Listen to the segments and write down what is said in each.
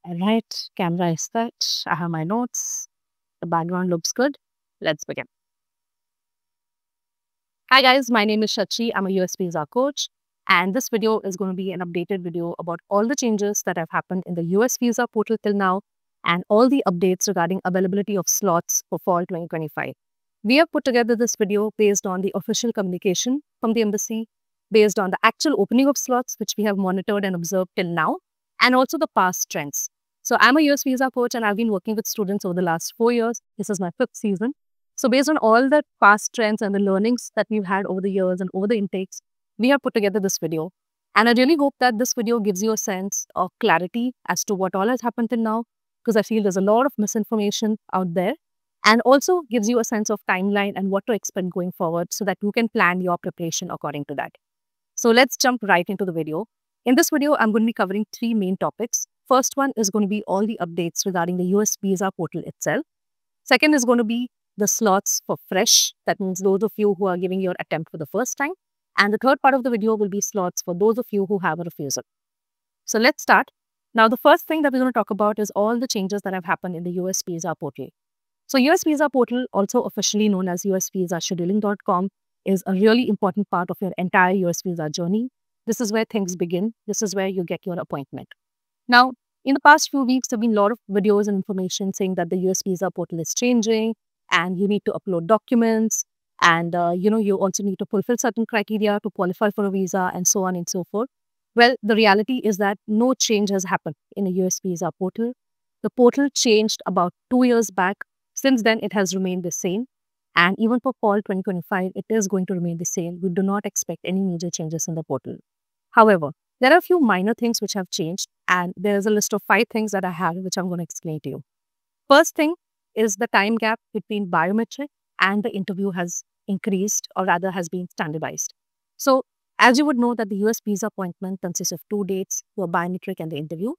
All right, camera is set. I have my notes. The background looks good. Let's begin. Hi guys, my name is Shachi. I'm a US visa coach. And this video is going to be an updated video about all the changes that have happened in the US visa portal till now and all the updates regarding availability of slots for fall 2025. We have put together this video based on the official communication from the embassy, based on the actual opening of slots, which we have monitored and observed till now, and also the past trends. So I'm a US visa coach and I've been working with students over the last 4 years. This is my 5th season. So based on all the past trends and the learnings that we've had over the years and over the intakes, we have put together this video. And I really hope that this video gives you a sense of clarity as to what all has happened till now, because I feel there's a lot of misinformation out there, and also gives you a sense of timeline and what to expect going forward so that you can plan your preparation according to that. So let's jump right into the video. In this video, I'm going to be covering 3 main topics. First one is going to be all the updates regarding the US visa portal itself. Second is going to be the slots for fresh. That means those of you who are giving your attempt for the first time. And the third part of the video will be slots for those of you who have a refusal. So let's start. Now, the first thing that we're going to talk about is all the changes that have happened in the US visa portal. So US visa portal, also officially known as usvisascheduling.com, is a really important part of your entire US visa journey. This is where things begin. This is where you get your appointment. Now, in the past few weeks, there have been a lot of videos and information saying that the US visa portal is changing and you need to upload documents and, you also need to fulfill certain criteria to qualify for a visa and so on and so forth. Well, the reality is that no change has happened in the US visa portal. The portal changed about 2 years back. Since then, it has remained the same. And even for fall 2025, it is going to remain the same. We do not expect any major changes in the portal. However, there are a few minor things which have changed, and there's a list of 5 things that I have, which I'm going to explain to you. First thing is the time gap between biometric and the interview has increased, or rather has been standardized. So, as you would know that the US visa appointment consists of 2 dates, your biometric and the interview.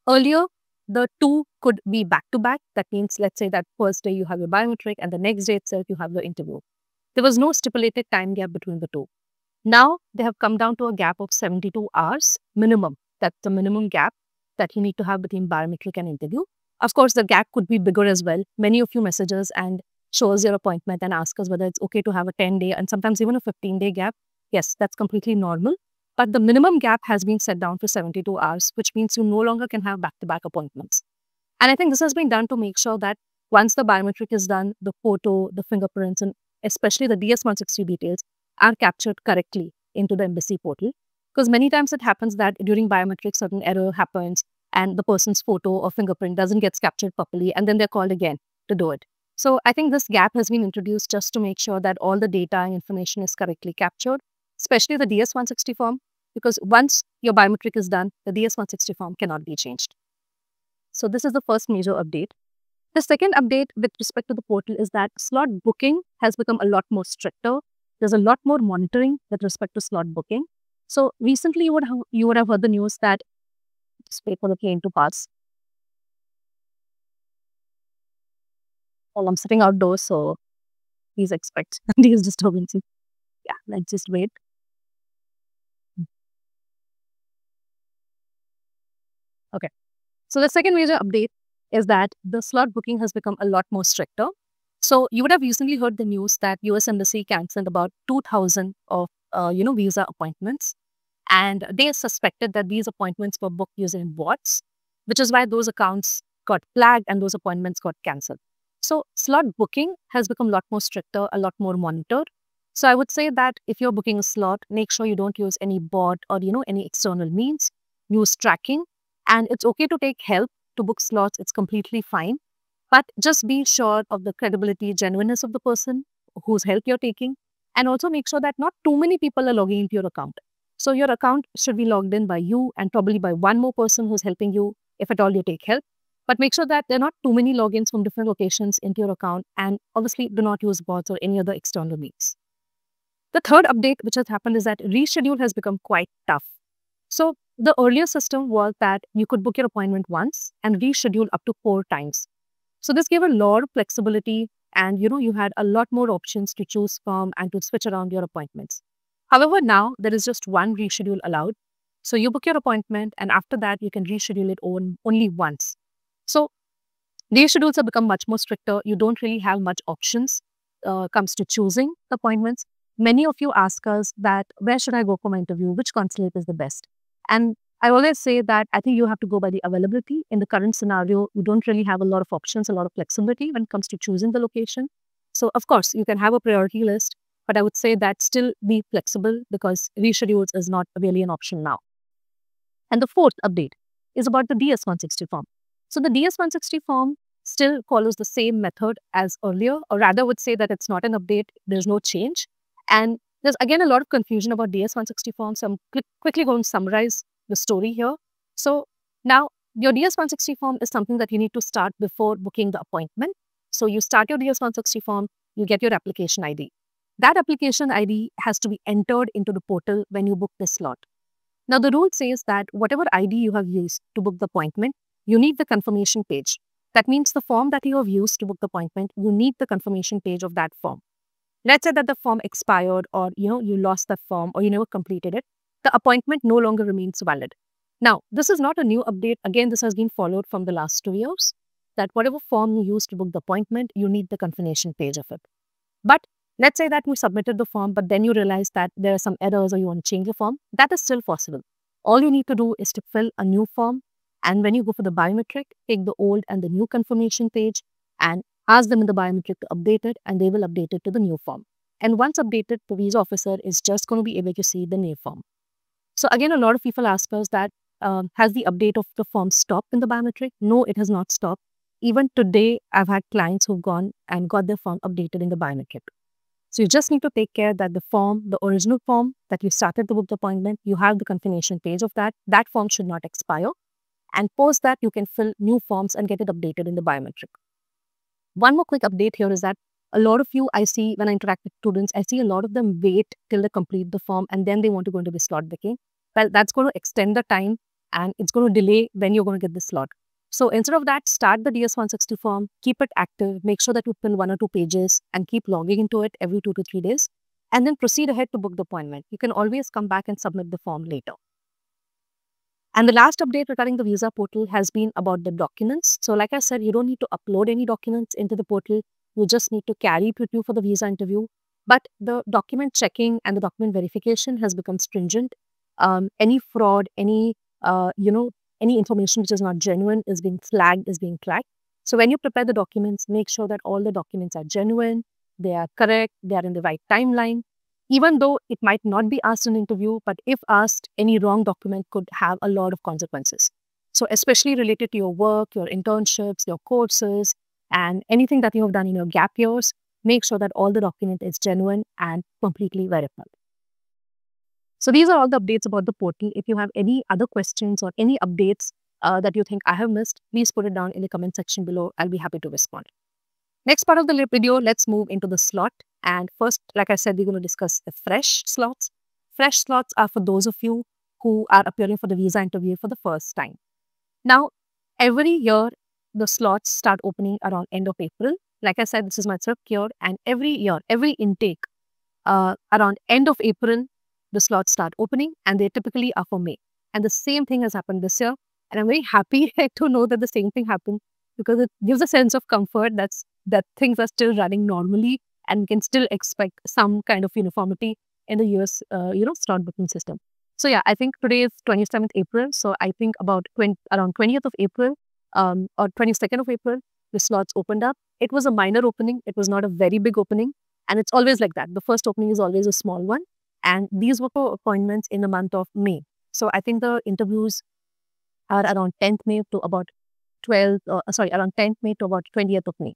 Earlier, the 2 could be back-to-back. That means, let's say that first day you have your biometric and the next day itself you have your interview. There was no stipulated time gap between the 2. Now, they have come down to a gap of 72 hours minimum. That's the minimum gap that you need to have between biometric and interview. Of course, the gap could be bigger as well. Many of you message us and show us your appointment and ask us whether it's okay to have a 10-day and sometimes even a 15-day gap. Yes, that's completely normal. But the minimum gap has been set down to 72 hours, which means you no longer can have back-to-back appointments. And I think this has been done to make sure that once the biometric is done, the photo, the fingerprints, and especially the DS-160 details are captured correctly into the embassy portal. Because many times it happens that during biometric, certain error happens and the person's photo or fingerprint doesn't get captured properly, and then they're called again to do it. So I think this gap has been introduced just to make sure that all the data and information is correctly captured, especially the DS-160 form, because once your biometric is done, the DS-160 form cannot be changed. So this is the first major update. The second update with respect to the portal is that slot booking has become a lot more stricter. There's a lot more monitoring with respect to slot booking. So recently you would have heard the news that, just wait for the plane to pass. Well, I'm sitting outdoors, so please expect these disturbances. Yeah, let's just wait. Okay. So the second major update is that the slot booking has become a lot more stricter. So you would have recently heard the news that US Embassy cancelled about 2,000 of visa appointments, and they suspected that these appointments were booked using bots, which is why those accounts got flagged and those appointments got cancelled. So slot booking has become a lot more stricter, a lot more monitored. So I would say that if you're booking a slot, make sure you don't use any bot or any external means. Use tracking, and it's okay to take help to book slots. It's completely fine. But just be sure of the credibility, genuineness of the person whose help you're taking. And also make sure that not too many people are logging into your account. So your account should be logged in by you and probably by one more person who's helping you, if at all you take help. But make sure that there are not too many logins from different locations into your account. And obviously, do not use bots or any other external means. The third update which has happened is that reschedule has become quite tough. So the earlier system was that you could book your appointment once and reschedule up to 4 times. So this gave a lot of flexibility, and you had a lot more options to choose from and to switch around your appointments. However, now there is just one reschedule allowed. So you book your appointment, and after that, you can reschedule it only once. So these schedules have become much more stricter. You don't really have much options comes to choosing the appointments. Many of you ask us that where should I go for my interview? Which consulate is the best? And I always say that I think you have to go by the availability. In the current scenario, you don't really have a lot of options, a lot of flexibility when it comes to choosing the location. So of course, you can have a priority list, but I would say that still be flexible because reschedules is not really an option now. And the fourth update is about the DS-160 form. So the DS-160 form still follows the same method as earlier, or rather would say that it's not an update, there's no change. And there's again a lot of confusion about DS-160 form, so I'm quickly going to summarize the story here. So now your DS-160 form is something that you need to start before booking the appointment. So you start your DS-160 form, you get your application ID. That application ID has to be entered into the portal when you book the slot. Now, the rule says that whatever ID you have used to book the appointment, you need the confirmation page. That means the form that you have used to book the appointment, you need the confirmation page of that form. Let's say that the form expired or you lost that form or you never completed it. The appointment no longer remains valid. Now, this is not a new update. Again, this has been followed from the last 2 years that whatever form you used to book the appointment, you need the confirmation page of it. But let's say that you submitted the form, but then you realize that there are some errors or you want to change the form. That is still possible. All you need to do is to fill a new form. And when you go for the biometric, take the old and the new confirmation page and ask them in the biometric to update it, and they will update it to the new form. And once updated, the visa officer is just going to be able to see the new form. So again, a lot of people ask us that has the update of the form stopped in the biometric? No, it has not stopped. Even today, I've had clients who've gone and got their form updated in the biometric. So you just need to take care that the form, the original form that you started to book the appointment, you have the confirmation page of that. That form should not expire. And post that, you can fill new forms and get it updated in the biometric. One more quick update here is that a lot of you, I see when I interact with students, I see a lot of them wait till they complete the form and then they want to go into the slot booking. Well, that's going to extend the time and it's going to delay when you're going to get the slot. So instead of that, start the DS-160 form, keep it active, make sure that you fill 1 or 2 pages and keep logging into it every 2 to 3 days, and then proceed ahead to book the appointment. You can always come back and submit the form later. And the last update regarding the visa portal has been about the documents. So like I said, you don't need to upload any documents into the portal. You just need to carry it with you for the visa interview. But the document checking and the document verification has become stringent. Any fraud, any information which is not genuine is being flagged. So when you prepare the documents, make sure that all the documents are genuine, they are correct, they are in the right timeline. Even though it might not be asked in an interview, but if asked, any wrong document could have a lot of consequences. So especially related to your work, your internships, your courses, and anything that you have done in your gap years, make sure that all the document is genuine and completely verified. So these are all the updates about the portal. If you have any other questions or any updates that you think I have missed, please put it down in the comment section below. I'll be happy to respond. Next part of the video, let's move into the slot. And first, like I said, we're going to discuss the fresh slots. Fresh slots are for those of you who are appearing for the visa interview for the first time. Now, every year, the slots start opening around end of April. Like I said, this is my third year, and every year, every intake, around end of April, the slots start opening, and they typically are for May. And the same thing has happened this year. And I'm very happy to know that the same thing happened because it gives a sense of comfort that things are still running normally and can still expect some kind of uniformity in the US, slot booking system. So yeah, I think today is 27th April. So I think about around 20th of April or 22nd of April, the slots opened up. It was a minor opening. It was not a very big opening. And it's always like that. The first opening is always a small one. And these were for appointments in the month of May. So I think the interviews are around 10th May to about around 10th May to about 20th of May.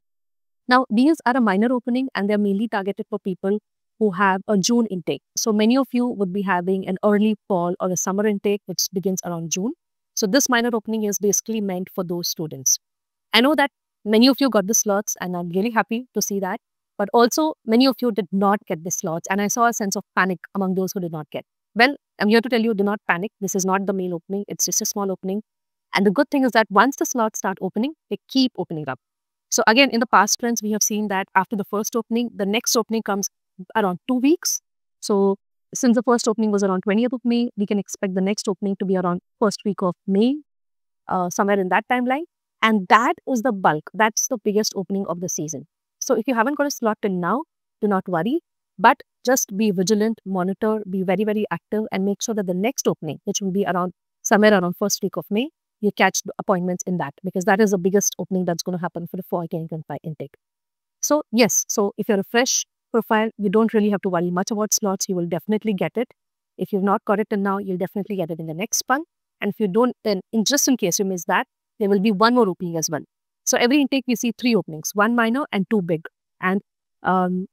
Now, these are a minor opening and they're mainly targeted for people who have a June intake. So many of you would be having an early fall or a summer intake, which begins around June. So this minor opening is basically meant for those students. I know that many of you got the slots and I'm really happy to see that. But also, many of you did not get the slots, and I saw a sense of panic among those who did not get. Well, I'm here to tell you, do not panic. This is not the main opening. It's just a small opening. And the good thing is that once the slots start opening, they keep opening up. So again, in the past trends, we have seen that after the first opening, the next opening comes around 2 weeks. So Since the first opening was around 20th of May, we can expect the next opening to be around first week of May, somewhere in that timeline. And that is the bulk. That's the biggest opening of the season. So if you haven't got a slot till now, do not worry. But just be vigilant, monitor, be very, very active, and make sure that the next opening, which will be around somewhere around first week of May, you catch the appointments in that, because that is the biggest opening that's going to happen for the fall 2025 intake. So yes, so if you're a fresh profile, you don't really have to worry much about slots. You will definitely get it. If you've not got it till now, you'll definitely get it in the next spun. And if you don't, then just in case you miss that, there will be one more opening as well. So every intake, we see 3 openings, 1 minor and 2 big. And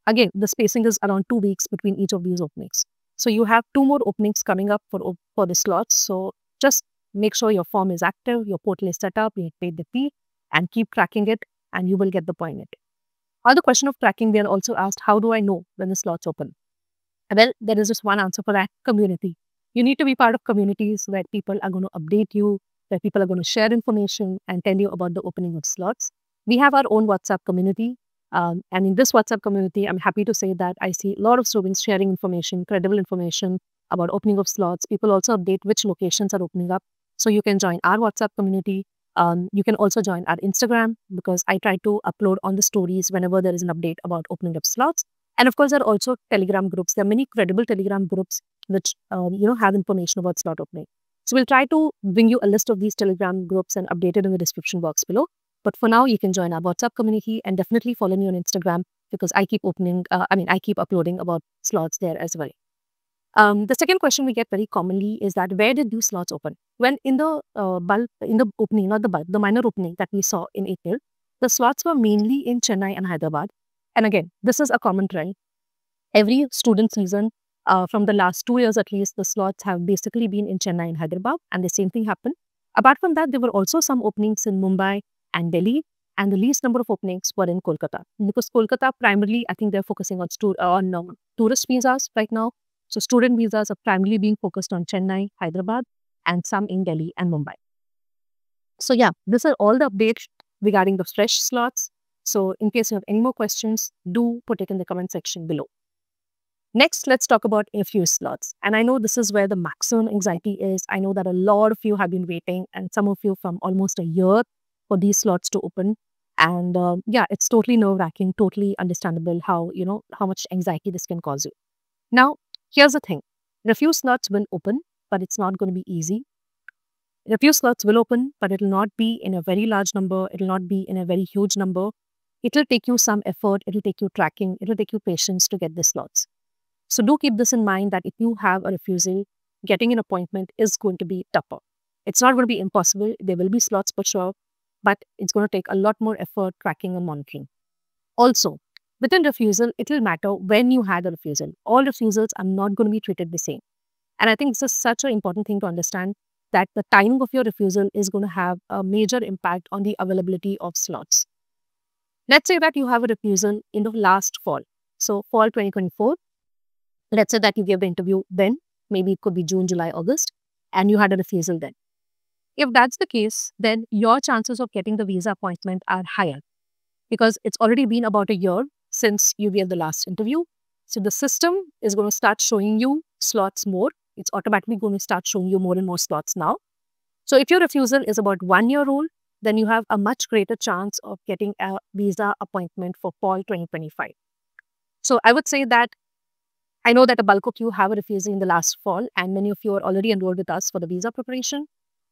again, the spacing is around 2 weeks between each of these openings. So you have 2 more openings coming up for the slots. So just make sure your form is active, your portal is set up, you paid the fee, and keep tracking it, and you will get the appointment. On the question of tracking, we are also asked, how do I know when the slots open? Well, there is just one answer for that: community. You need to be part of communities where people are going to update you, where people are going to share information and tell you about the opening of slots. We have our own WhatsApp community. And in this WhatsApp community, I'm happy to say that I see a lot of students sharing information, credible information about opening of slots. People also update which locations are opening up. So you can join our WhatsApp community. You can also join our Instagram, because I try to upload on the stories whenever there is an update about opening up slots. And of course, there are also Telegram groups. There are many credible Telegram groups which have information about slot opening. So we'll try to bring you a list of these Telegram groups and update it in the description box below. But for now, you can join our WhatsApp community, and definitely follow me on Instagram, because I keep uploading about slots there as well. The second question we get very commonly is that, where did these slots open? When in the opening, not the bulk, the minor opening that we saw in April, the slots were mainly in Chennai and Hyderabad. And again, this is a common trend. Every student season, from the last 2 years at least, the slots have basically been in Chennai and Hyderabad, and the same thing happened. Apart from that, there were also some openings in Mumbai and Delhi, and the least number of openings were in Kolkata. Because Kolkata, primarily, I think they're focusing on tourist visas right now. So student visas are primarily being focused on Chennai, Hyderabad, and some in Delhi and Mumbai. So yeah, these are all the updates regarding the fresh slots. So in case you have any more questions, do put it in the comment section below. Next, let's talk about FU slots. And I know this is where the maximum anxiety is. I know that a lot of you have been waiting, and some of you from almost a year, for these slots to open. And yeah, it's totally nerve-wracking, totally understandable how much anxiety this can cause you. Now, here's the thing. Refuse slots will open, but it's not going to be easy. Refuse slots will open, but it will not be in a very large number. It will not be in a very huge number. It will take you some effort. It will take you tracking. It will take you patience to get the slots. So do keep this in mind, that if you have a refusal, getting an appointment is going to be tougher. It's not going to be impossible. There will be slots for sure, but it's going to take a lot more effort, tracking and monitoring. Also, within refusal, it will matter when you had a refusal. All refusals are not going to be treated the same. And I think this is such an important thing to understand, that the timing of your refusal is going to have a major impact on the availability of slots. Let's say that you have a refusal in the last fall. So fall 2024. Let's say that you gave the interview then, maybe it could be June, July, August, and you had a refusal then. If that's the case, then your chances of getting the visa appointment are higher, because it's already been about a year since you gave the last interview. So the system is going to start showing you slots more. It's automatically going to start showing you more and more slots now. So if your refusal is about 1 year old, then you have a much greater chance of getting a visa appointment for fall 2025. So I would say that I know that a bulk of you have a refusal in the last fall, and many of you are already enrolled with us for the visa preparation.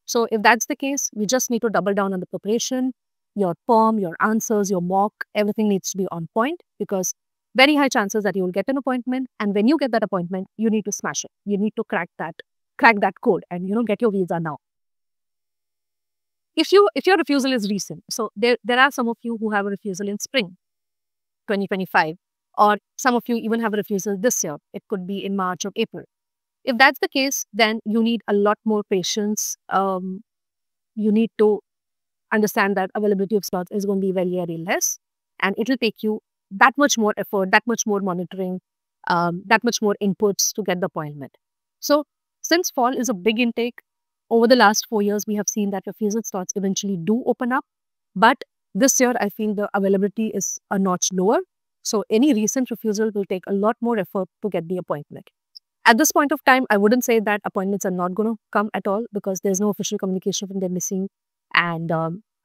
So if that's the case, we just need to double down on the preparation. Your form, your answers, your mock, everything needs to be on point, because very high chances that you will get an appointment. And when you get that appointment, you need to smash it. You need to crack that code and get your visa now. If your refusal is recent, so there are some of you who have a refusal in spring 2025, or some of you even have a refusal this year. It could be in March or April. If that's the case, then you need a lot more patience. You need to understand that availability of slots is going to be very, very less, and it will take you that much more effort, that much more monitoring, that much more inputs to get the appointment. So since fall is a big intake, over the last 4 years, we have seen that refusal slots eventually do open up. But this year, I feel the availability is a notch lower. So any recent refusal will take a lot more effort to get the appointment. At this point of time, I wouldn't say that appointments are not going to come at all because there's no official communication from them missing. And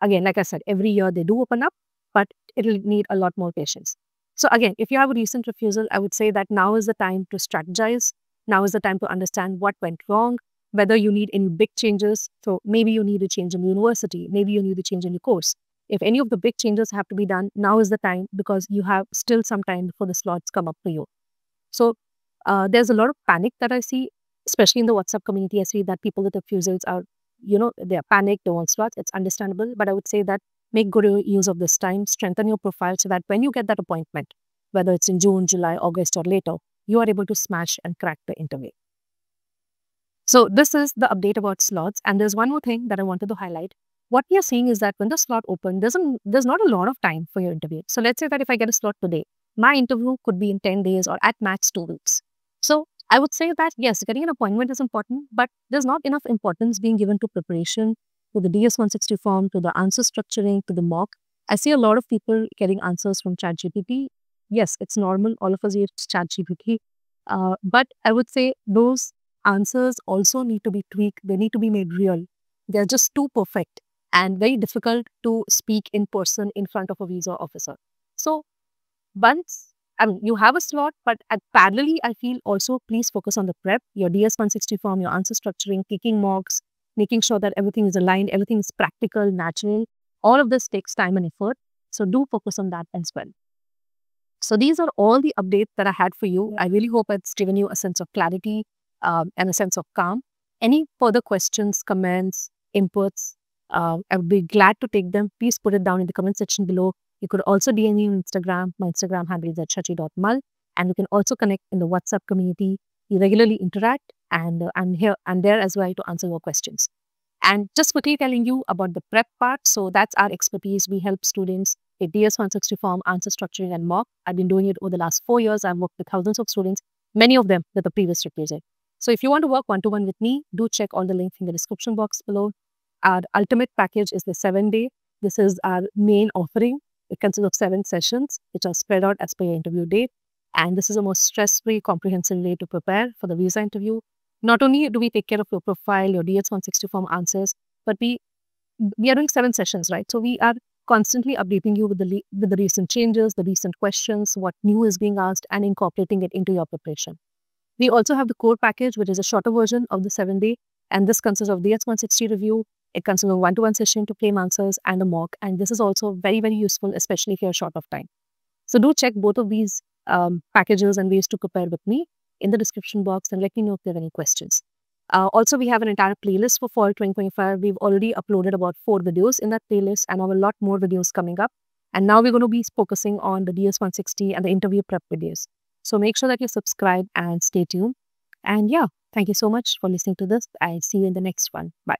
again, like I said, every year they do open up, but it'll need a lot more patience. So again, if you have a recent refusal, I would say that now is the time to strategize. Now is the time to understand what went wrong, whether you need any big changes. So maybe you need a change in university, maybe you need a change in your course. If any of the big changes have to be done, now is the time because you have still some time before the slots come up for you. So there's a lot of panic that I see, especially in the WhatsApp community. I see that people with refusals are, they're panicked, they want slots. It's understandable, but I would say that make good use of this time, strengthen your profile so that when you get that appointment, whether it's in June, July, August, or later, you are able to smash and crack the interview. So this is the update about slots. And there's one more thing that I wanted to highlight. What we are seeing is that when the slot opened, there's not a lot of time for your interview. So let's say that if I get a slot today, my interview could be in 10 days or at max 2 weeks. So I would say that yes, getting an appointment is important, but there's not enough importance being given to preparation, to the DS-160 form, to the answer structuring, to the mock. I see a lot of people getting answers from ChatGPT. Yes, it's normal. All of us use ChatGPT. But I would say those answers also need to be tweaked. They need to be made real. They're just too perfect and very difficult to speak in person in front of a visa officer. So once you have a slot, but parallelly, I feel also please focus on the prep, your DS-160 form, your answer structuring, taking mocks, making sure that everything is aligned, everything is practical, natural. All of this takes time and effort. So do focus on that as well. So these are all the updates that I had for you. I really hope it's given you a sense of clarity and a sense of calm. Any further questions, comments, inputs, I would be glad to take them. Please put it down in the comment section below. You could also DM me on Instagram. My Instagram handle is @shachi.mal. And you can also connect in the WhatsApp community. We regularly interact and I'm here and there as well to answer your questions. And just quickly telling you about the prep part. So that's our expertise. We help students with DS-160 form, answer structuring, and mock. I've been doing it over the last 4 years. I've worked with thousands of students, many of them with the previous refusal. So if you want to work one-to-one with me, do check all the links in the description box below. Our ultimate package is the 7-day. This is our main offering. It consists of 7 sessions, which are spread out as per your interview date. And this is a more stress-free, comprehensive way to prepare for the visa interview. Not only do we take care of your profile, your DS-160 form answers, but we are doing 7 sessions, right? So we are constantly updating you with the recent changes, the recent questions, what new is being asked, and incorporating it into your preparation. We also have the core package, which is a shorter version of the 7-day, and this consists of DS-160 review. It consists of a one-to-one session to claim answers and a mock, and this is also very, very useful, especially if you're short of time. So do check both of these packages and ways to prepare with me in the description box and let me know if there are any questions. Also, we have an entire playlist for fall 2025. We've already uploaded about 4 videos in that playlist and have a lot more videos coming up. And now we're going to be focusing on the DS-160 and the interview prep videos. So make sure that you subscribe and stay tuned. And yeah, thank you so much for listening to this. I'll see you in the next one. Bye.